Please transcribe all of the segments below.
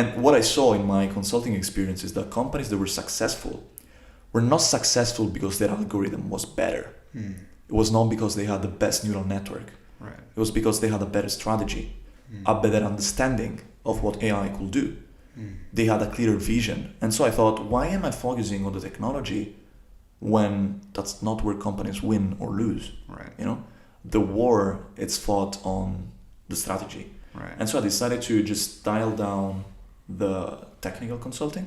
And what I saw in my consulting experience is that companies that were successful were not successful because their algorithm was better. It was not because they had the best neural network. Right. It was because they had a better strategy, a better understanding of what AI could do. They had a clearer vision. And so I thought, why am I focusing on the technology when that's not where companies win or lose? Right. You know, the war, it's fought on the strategy. Right. And so I decided to just dial down the technical consulting.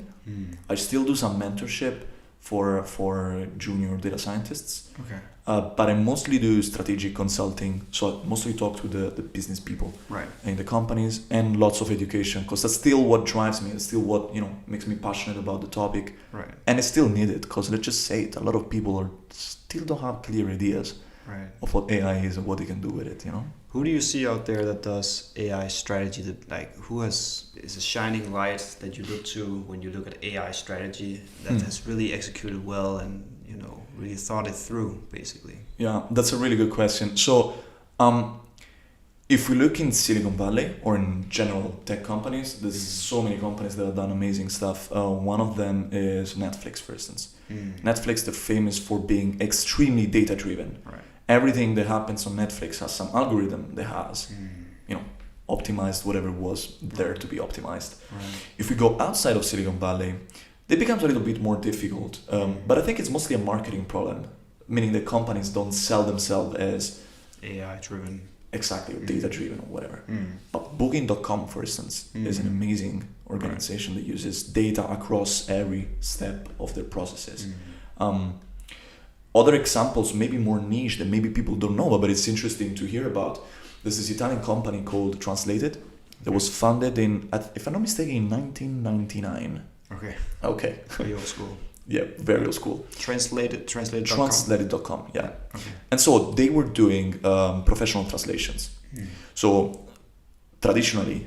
I still do some mentorship for junior data scientists. Okay. But I mostly do strategic consulting. So I mostly talk to the business people Right. in the companies, and lots of education, because that's still what drives me. It's still what, makes me passionate about the topic. Right. And it's still needed, because let's just say it, a lot of people still don't have clear ideas Right. of what AI is and what they can do with it, Who do you see out there that does AI strategy? Who is a shining light that you look to when you look at AI strategy that has really executed well and really thought it through, basically? Yeah, that's a really good question. So, if we look in Silicon Valley or in general tech companies, there's so many companies that have done amazing stuff. One of them is Netflix, for instance. Netflix, they're famous for being extremely data-driven. Right. Everything that happens on Netflix has some algorithm that has, optimized whatever was there to be optimized. Right. If we go outside of Silicon Valley, it becomes a little bit more difficult. But I think it's mostly a marketing problem, meaning that companies don't sell themselves as AI-driven. Exactly, or data-driven or whatever. But Booking.com, for instance, is an amazing organization that uses data across every step of their processes. Other examples, maybe more niche that maybe people don't know, but it's interesting to hear about. There's this Italian company called Translated that was founded if I'm not mistaken, in 1999. Okay. Very old school. Yeah, very old school. Translated.com. Translated.com, yeah. Okay. And so they were doing professional translations. So traditionally,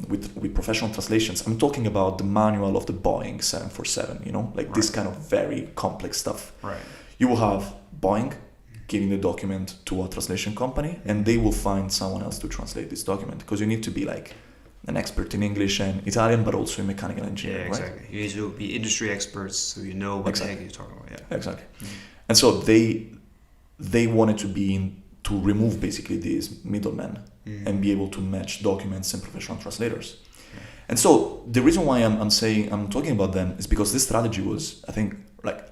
with professional translations, I'm talking about the manual of the Boeing 747, this kind of very complex stuff. Right. You will have Boeing giving the document to a translation company, and they will find someone else to translate this document, because you need to be like an expert in English and Italian, but also in mechanical engineering, exactly. right? You need to be industry experts, so you know what Exactly. the heck you're talking about. Yeah. Exactly. And so they wanted to remove basically these middlemen and be able to match documents and professional translators. Yeah. And so the reason why I'm talking about them is because this strategy was, I think,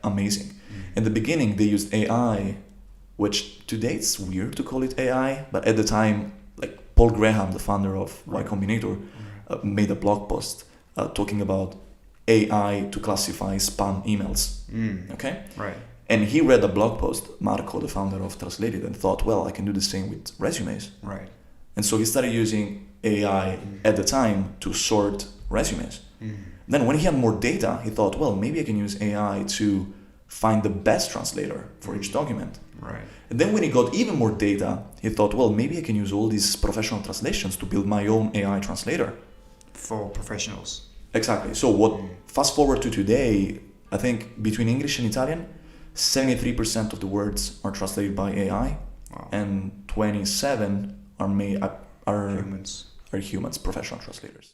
amazing. In the beginning, they used AI, which today it's weird to call it AI, but at the time, Paul Graham, the founder of Y Combinator, made a blog post talking about AI to classify spam emails. Okay? Right. And he read a blog post, Marco, the founder of Translated, and thought, well, I can do the same with resumes. Right. And so he started using AI at the time to sort resumes. Then when he had more data, he thought, well, maybe I can use AI to find the best translator for each document. Right. And then when he got even more data, he thought, well, maybe I can use all these professional translations to build my own AI translator. For professionals. Exactly. So fast forward to today, I think between English and Italian, 73% of the words are translated by AI, Wow. and 27 are humans, professional translators.